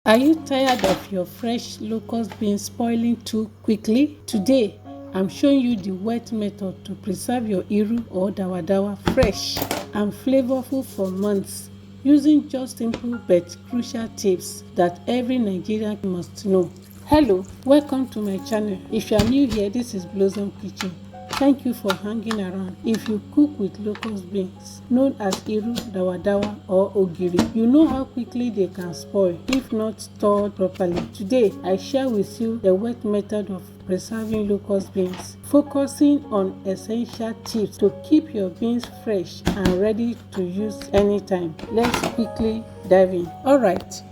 Are you tired of your fresh locust beans spoiling too quickly? Today, I'm showing you the wet method to preserve your iru or dawadawa fresh and flavorful for months using just simple but crucial tips that every Nigerian must know. Hello, welcome to my channel. If you are new here, this is Blossom Kitchen. Thank you for hanging around. If you cook with locust beans, known as iru, dawadawa or ogiri, you know how quickly they can spoil if not stored properly. Today, I share with you the wet method of preserving locust beans, focusing on essential tips to keep your beans fresh and ready to use anytime. Let's quickly dive in. Alright.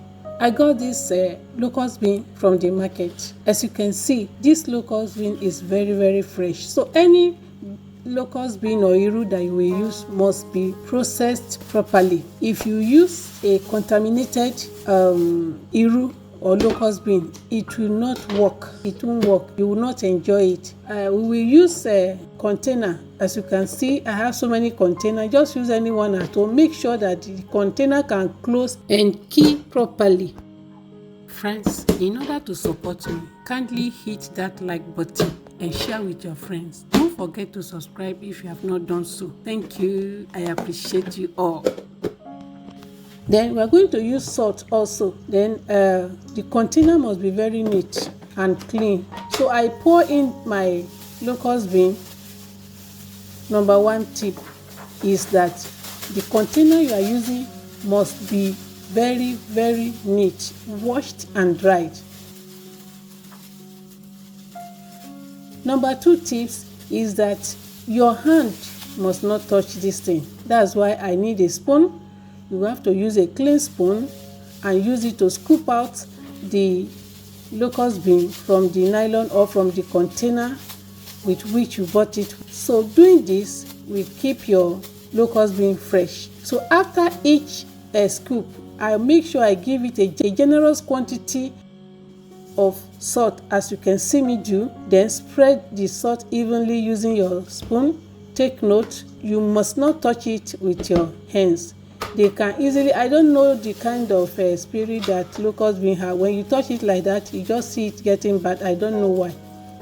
I got this locust bean from the market. As you can see, this locust bean is very fresh. So any locust bean or iru that you will use must be processed properly. If you use a contaminated iru or locust bean, it will not work. It won't work. You will not enjoy it. We will use a container. As you can see, I have so many containers. Just use any one at home. Make sure that the container can close and key properly. Friends, in order to support me, kindly hit that like button and share with your friends. Don't forget to subscribe if you have not done so. Thank you. I appreciate you all. Then we are going to use salt also. Then the container must be very neat and clean. So I pour in my locust bean. Number one tip is that the container you are using must be very neat, washed and dried. Number two tips is that your hand must not touch this thing. That's why I need a spoon. You have to use a clean spoon and use it to scoop out the locust bean from the nylon or from the container with which you bought it. So doing this will keep your locust bean fresh. So after each scoop, I make sure I give it a generous quantity of salt, as you can see me do. Then spread the salt evenly using your spoon. Take note, you must not touch it with your hands. They can easily, I don't know the kind of spirit that locust bean have. When you touch it like that, you just see it getting bad. I don't know why.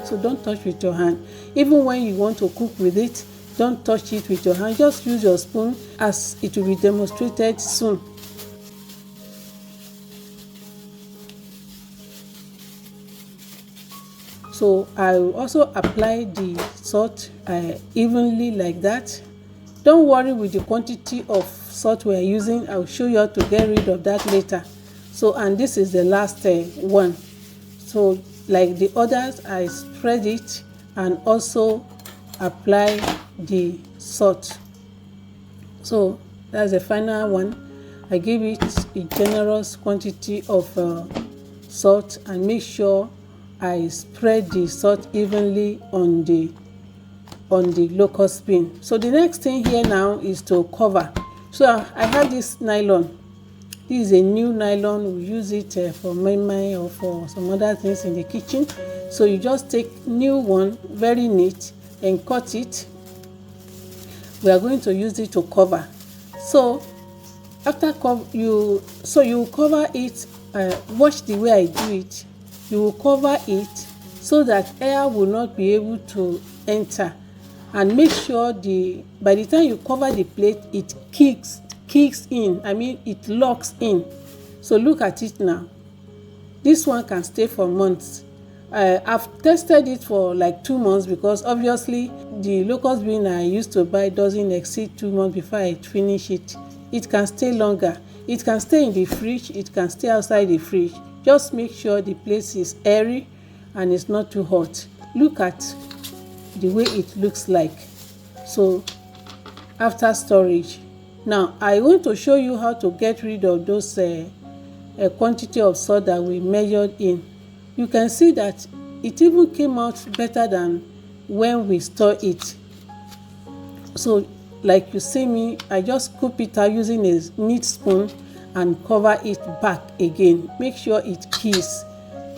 So don't touch with your hand. Even when you want to cook with it, don't touch it with your hand. Just use your spoon, as it will be demonstrated soon. So I will also apply the salt evenly like that. Don't worry with the quantity of salt we are using. I will show you how to get rid of that later. So, and this is the last one. So like the others, I spread it and also apply the salt. So that's the final one. I give it a generous quantity of salt and make sure I spread the salt evenly on the locust bean. So the next thing here now is to cover. So I have this nylon. This is a new nylon. We use it for mai or for some other things in the kitchen. So you just take new one, very neat, and cut it. We are going to use it to cover. So after you cover it. Watch the way I do it. You will cover it so that air will not be able to enter, and make sure by the time you cover the plate, it kicks in. I mean, it locks in. So look at it now. This one can stay for months. I've tested it for like 2 months, because obviously the locust bean I used to buy doesn't exceed 2 months before I finish it. It can stay longer. It can stay in the fridge. It can stay outside the fridge. Just make sure the place is airy and it's not too hot. Look at the way it looks like. So after storage, now I want to show you how to get rid of those quantity of salt that we measured in. You can see that it even came out better than when we store it. So like you see me, I just scoop it out using a neat spoon and cover it back again. Make sure it keys.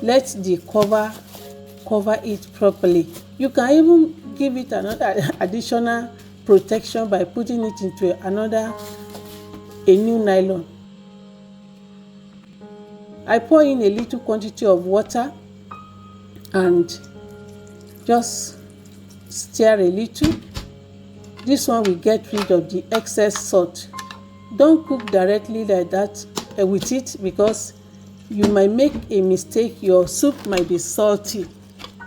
Let the cover it properly. You can even give it another additional protection by putting it into a new nylon. I pour in a little quantity of water and just stir a little. This one will get rid of the excess salt. Don't cook directly like that with it, because you might make a mistake. Your soup might be salty,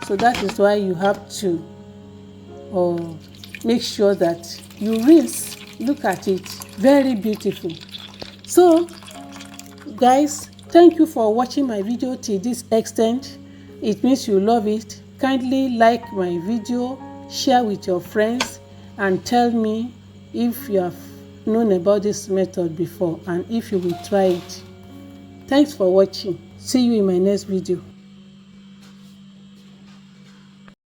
so that is why you have to make sure that you rinse. Look at it, very beautiful. So guys, thank you for watching my video till this extent. It means you love it. Kindly like my video, share with your friends, and tell me if you have known about this method before and if you will try it. Thanks for watching. See you in my next video.